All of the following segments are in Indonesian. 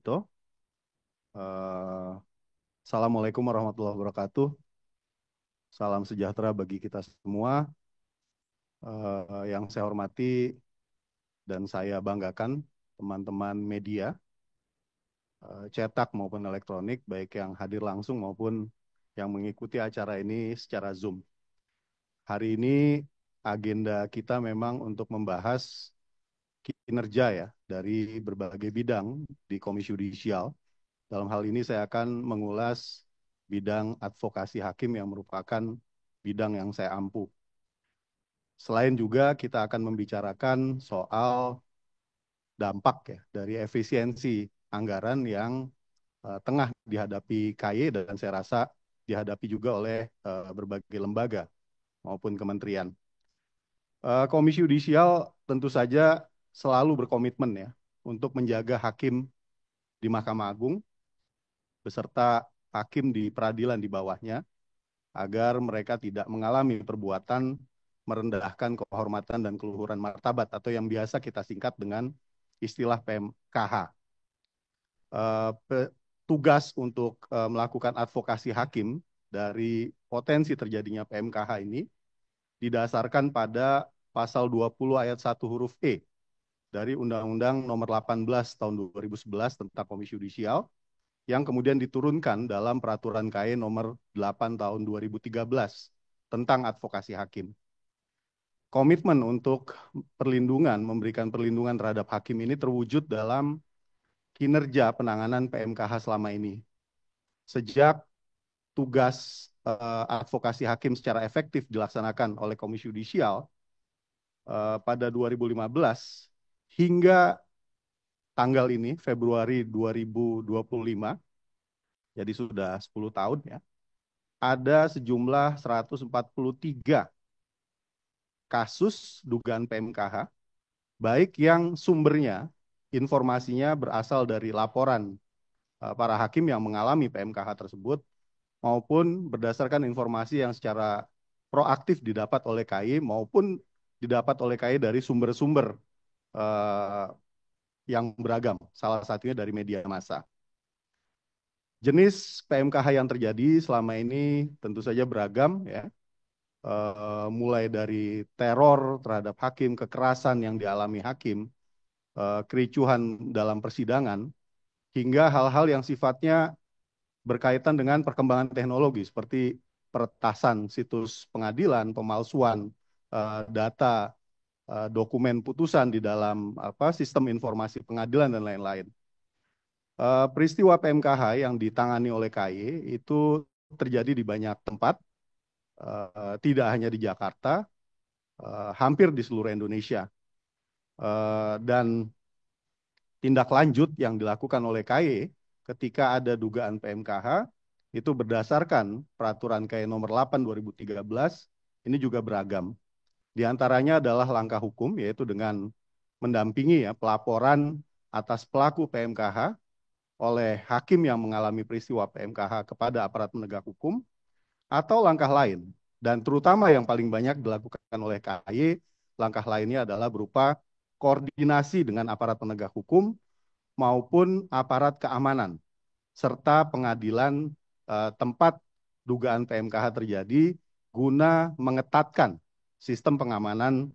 Dito. Eh, Assalamualaikum warahmatullahi wabarakatuh. Salam sejahtera bagi kita semua. Yang saya hormati dan saya banggakan teman-teman media, cetak maupun elektronik, baik yang hadir langsung maupun yang mengikuti acara ini secara Zoom. Hari ini agenda kita memang untuk membahas kinerja ya dari berbagai bidang di Komisi Yudisial. Dalam hal ini saya akan mengulas bidang advokasi hakim yang merupakan bidang yang saya ampu. Selain juga kita akan membicarakan soal dampak ya dari efisiensi anggaran yang tengah dihadapi KY dan saya rasa dihadapi juga oleh berbagai lembaga maupun kementerian. Komisi Yudisial tentu saja selalu berkomitmen ya untuk menjaga hakim di Mahkamah Agung beserta hakim di peradilan di bawahnya agar mereka tidak mengalami perbuatan merendahkan kehormatan dan keluhuran martabat atau yang biasa kita singkat dengan istilah PMKH. Tugas untuk melakukan advokasi hakim dari potensi terjadinya PMKH ini didasarkan pada pasal 20 ayat 1 huruf E dari Undang-Undang Nomor 18 Tahun 2011 tentang Komisi Yudisial yang kemudian diturunkan dalam Peraturan KY Nomor 8 Tahun 2013 tentang advokasi hakim. Komitmen untuk memberikan perlindungan terhadap hakim ini terwujud dalam kinerja penanganan PMKH selama ini. Sejak tugas advokasi hakim secara efektif dilaksanakan oleh Komisi Yudisial pada 2015 hingga tanggal ini, Februari 2025, jadi sudah 10 tahun ya, ada sejumlah 143 kasus dugaan PMKH, baik yang sumbernya, informasinya berasal dari laporan para hakim yang mengalami PMKH tersebut, maupun berdasarkan informasi yang secara proaktif didapat oleh KY, maupun didapat oleh KY dari sumber-sumber yang beragam, salah satunya dari media massa. Jenis PMKH yang terjadi selama ini tentu saja beragam ya, mulai dari teror terhadap hakim, kekerasan yang dialami hakim, kericuhan dalam persidangan, hingga hal-hal yang sifatnya berkaitan dengan perkembangan teknologi seperti peretasan situs pengadilan, pemalsuan data, dokumen putusan di dalam sistem informasi pengadilan dan lain-lain. Peristiwa PMKH yang ditangani oleh KY itu terjadi di banyak tempat, tidak hanya di Jakarta, hampir di seluruh Indonesia. Dan tindak lanjut yang dilakukan oleh KY ketika ada dugaan PMKH itu berdasarkan Peraturan KY Nomor 8 2013 ini juga beragam. Di antaranya adalah langkah hukum, yaitu dengan mendampingi ya pelaporan atas pelaku PMKH oleh hakim yang mengalami peristiwa PMKH kepada aparat penegak hukum, atau langkah lain. Dan terutama yang paling banyak dilakukan oleh KY, langkah lainnya adalah berupa koordinasi dengan aparat penegak hukum maupun aparat keamanan, serta pengadilan tempat dugaan PMKH terjadi guna mengetatkan sistem pengamanan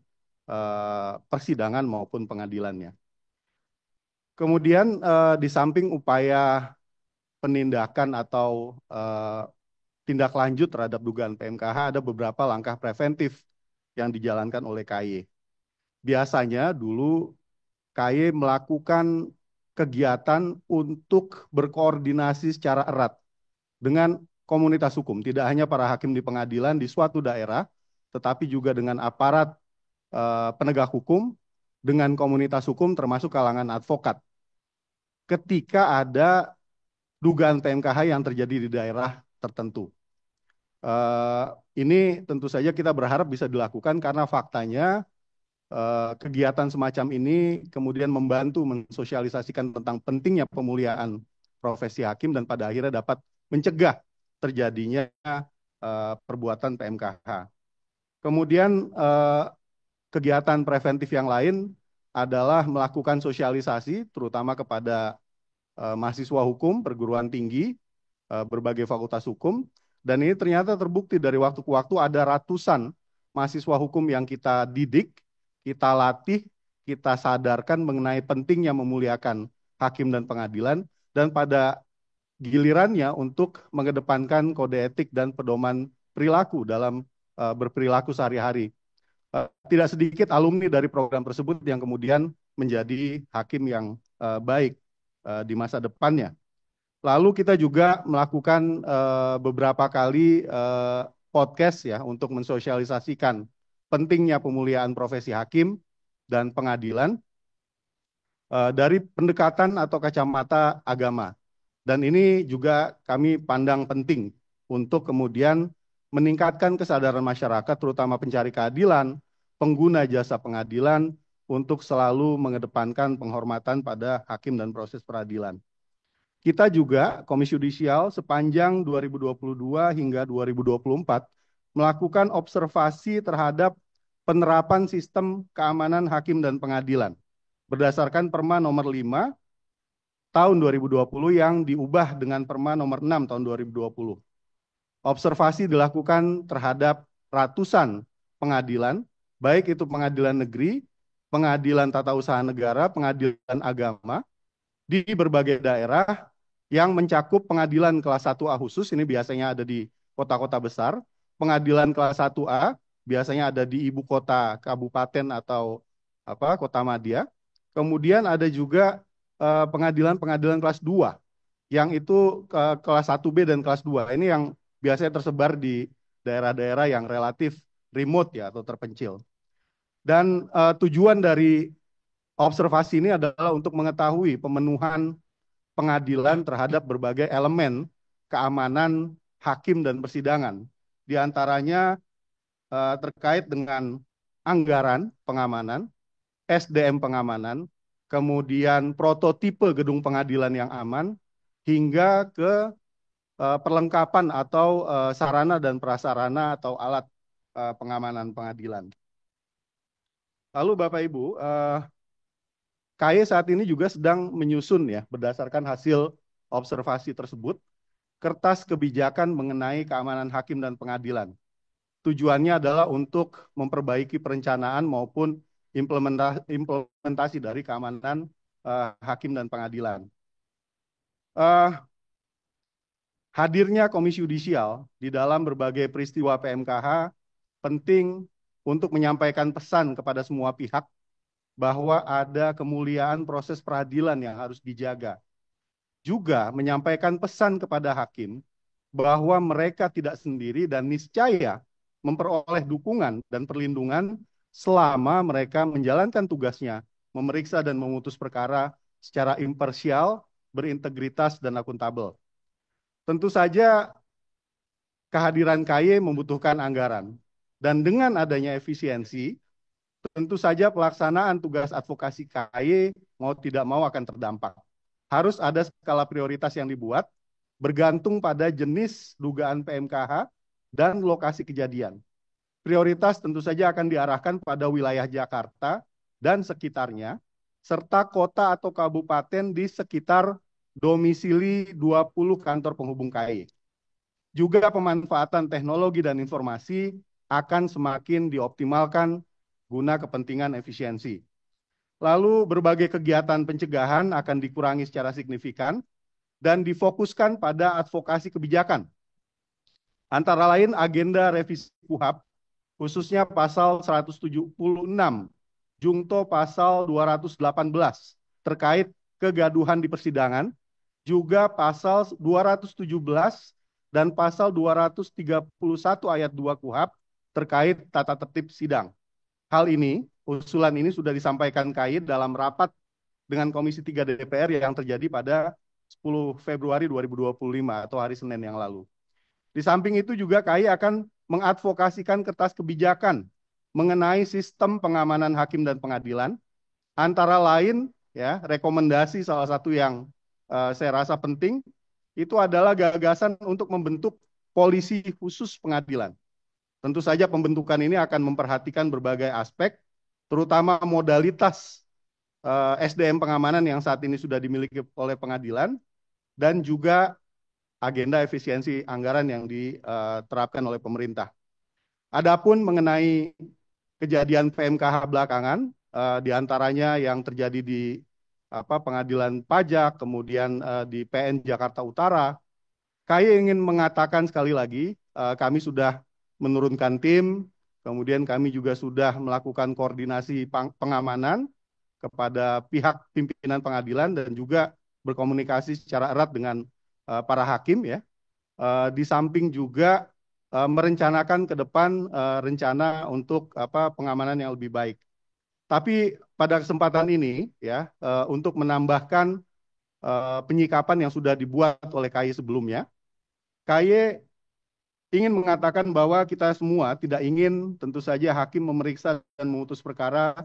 persidangan maupun pengadilannya. Kemudian di samping upaya penindakan atau tindak lanjut terhadap dugaan PMKH, ada beberapa langkah preventif yang dijalankan oleh KY. Biasanya dulu KY melakukan kegiatan untuk berkoordinasi secara erat dengan komunitas hukum, tidak hanya para hakim di pengadilan di suatu daerah, tetapi juga dengan aparat penegak hukum, dengan komunitas hukum termasuk kalangan advokat. Ketika ada dugaan PMKH yang terjadi di daerah tertentu. Ini tentu saja kita berharap bisa dilakukan karena faktanya kegiatan semacam ini kemudian membantu mensosialisasikan tentang pentingnya pemuliaan profesi hakim dan pada akhirnya dapat mencegah terjadinya perbuatan PMKH. Kemudian kegiatan preventif yang lain adalah melakukan sosialisasi terutama kepada mahasiswa hukum, perguruan tinggi, berbagai fakultas hukum, dan ini ternyata terbukti dari waktu ke waktu ada ratusan mahasiswa hukum yang kita didik, kita latih, kita sadarkan mengenai pentingnya memuliakan hakim dan pengadilan, dan pada gilirannya untuk mengedepankan kode etik dan pedoman perilaku dalam berperilaku sehari-hari. Tidak sedikit alumni dari program tersebut yang kemudian menjadi hakim yang baik di masa depannya. Lalu kita juga melakukan beberapa kali podcast ya untuk mensosialisasikan pentingnya pemuliaan profesi hakim dan pengadilan dari pendekatan atau kacamata agama. Dan ini juga kami pandang penting untuk kemudian meningkatkan kesadaran masyarakat, terutama pencari keadilan, pengguna jasa pengadilan, untuk selalu mengedepankan penghormatan pada hakim dan proses peradilan. Kita juga, Komisi Yudisial, sepanjang 2022 hingga 2024, melakukan observasi terhadap penerapan sistem keamanan hakim dan pengadilan berdasarkan Perma nomor 5 tahun 2020 yang diubah dengan Perma nomor 6 tahun 2020. Observasi dilakukan terhadap ratusan pengadilan, baik itu pengadilan negeri, pengadilan tata usaha negara, pengadilan agama, di berbagai daerah yang mencakup pengadilan kelas 1A khusus, ini biasanya ada di kota-kota besar, pengadilan kelas 1A biasanya ada di ibu kota kabupaten atau kota madya, kemudian ada juga pengadilan-pengadilan kelas 2 yang itu kelas 1B dan kelas 2. Ini yang biasanya tersebar di daerah-daerah yang relatif remote ya atau terpencil. Dan tujuan dari observasi ini adalah untuk mengetahui pemenuhan pengadilan terhadap berbagai elemen keamanan hakim dan persidangan. Di antaranya terkait dengan anggaran pengamanan, SDM pengamanan, kemudian prototipe gedung pengadilan yang aman, hingga ke perlengkapan atau sarana dan prasarana atau alat pengamanan pengadilan. Lalu Bapak Ibu, KAI saat ini juga sedang menyusun ya berdasarkan hasil observasi tersebut kertas kebijakan mengenai keamanan hakim dan pengadilan. Tujuannya adalah untuk memperbaiki perencanaan maupun implementasi dari keamanan hakim dan pengadilan. Hadirnya Komisi Yudisial di dalam berbagai peristiwa PMKH penting untuk menyampaikan pesan kepada semua pihak bahwa ada kemuliaan proses peradilan yang harus dijaga. Juga menyampaikan pesan kepada hakim bahwa mereka tidak sendiri dan niscaya memperoleh dukungan dan perlindungan selama mereka menjalankan tugasnya, memeriksa dan memutus perkara secara imparsial, berintegritas, dan akuntabel. Tentu saja kehadiran KAI membutuhkan anggaran. Dan dengan adanya efisiensi, tentu saja pelaksanaan tugas advokasi KAI mau tidak mau akan terdampak. Harus ada skala prioritas yang dibuat, bergantung pada jenis dugaan PMKH dan lokasi kejadian. Prioritas tentu saja akan diarahkan pada wilayah Jakarta dan sekitarnya, serta kota atau kabupaten di sekitar domisili 20 kantor penghubung KAI. Juga pemanfaatan teknologi dan informasi akan semakin dioptimalkan guna kepentingan efisiensi. Lalu berbagai kegiatan pencegahan akan dikurangi secara signifikan dan difokuskan pada advokasi kebijakan. Antara lain agenda revisi KUHAP, khususnya pasal 176, Jungto pasal 218 terkait kegaduhan di persidangan, juga pasal 217 dan pasal 231 ayat 2 KUHAP terkait tata tertib sidang. Hal ini, usulan ini sudah disampaikan KAI dalam rapat dengan Komisi 3 DPR yang terjadi pada 10 Februari 2025 atau hari Senin yang lalu. Di samping itu juga KAI akan mengadvokasikan kertas kebijakan mengenai sistem pengamanan hakim dan pengadilan. Antara lain, ya, rekomendasi salah satu yang saya rasa penting itu adalah gagasan untuk membentuk polisi khusus pengadilan. Tentu saja pembentukan ini akan memperhatikan berbagai aspek, terutama modalitas SDM pengamanan yang saat ini sudah dimiliki oleh pengadilan, dan juga agenda efisiensi anggaran yang diterapkan oleh pemerintah. Adapun mengenai kejadian PMKH belakangan, diantaranya yang terjadi di pengadilan pajak, kemudian di PN Jakarta Utara, kami ingin mengatakan sekali lagi, kami sudah menurunkan tim, kemudian kami juga sudah melakukan koordinasi pengamanan kepada pihak pimpinan pengadilan dan juga berkomunikasi secara erat dengan para hakim ya. Di samping juga merencanakan ke depan rencana untuk pengamanan yang lebih baik. Tapi pada kesempatan ini ya untuk menambahkan penyikapan yang sudah dibuat oleh KAI sebelumnya, KAI ingin mengatakan bahwa kita semua tidak ingin tentu saja hakim memeriksa dan memutus perkara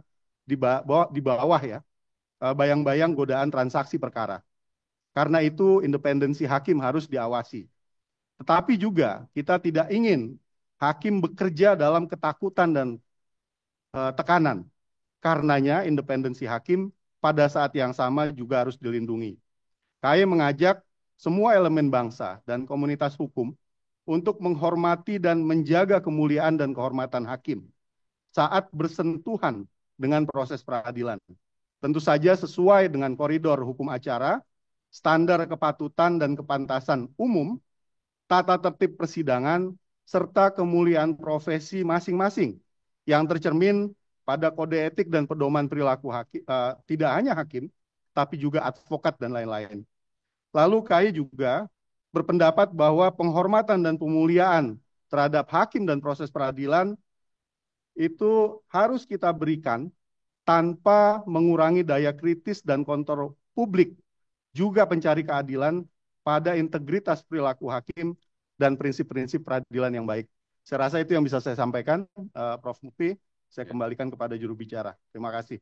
di bawah ya bayang-bayang godaan transaksi perkara. Karena itu independensi hakim harus diawasi. Tetapi juga kita tidak ingin hakim bekerja dalam ketakutan dan tekanan. Karenanya independensi hakim pada saat yang sama juga harus dilindungi. KAI mengajak semua elemen bangsa dan komunitas hukum untuk menghormati dan menjaga kemuliaan dan kehormatan hakim saat bersentuhan dengan proses peradilan. Tentu saja sesuai dengan koridor hukum acara, standar kepatutan dan kepantasan umum, tata tertib persidangan, serta kemuliaan profesi masing-masing yang tercermin pada kode etik dan pedoman perilaku hakim, tidak hanya hakim, tapi juga advokat dan lain-lain. Lalu KAI juga berpendapat bahwa penghormatan dan pemuliaan terhadap hakim dan proses peradilan itu harus kita berikan tanpa mengurangi daya kritis dan kontrol publik, juga pencari keadilan pada integritas perilaku hakim dan prinsip-prinsip peradilan yang baik. Saya rasa itu yang bisa saya sampaikan, Prof. Mufti. Saya kembalikan kepada juru bicara. Terima kasih.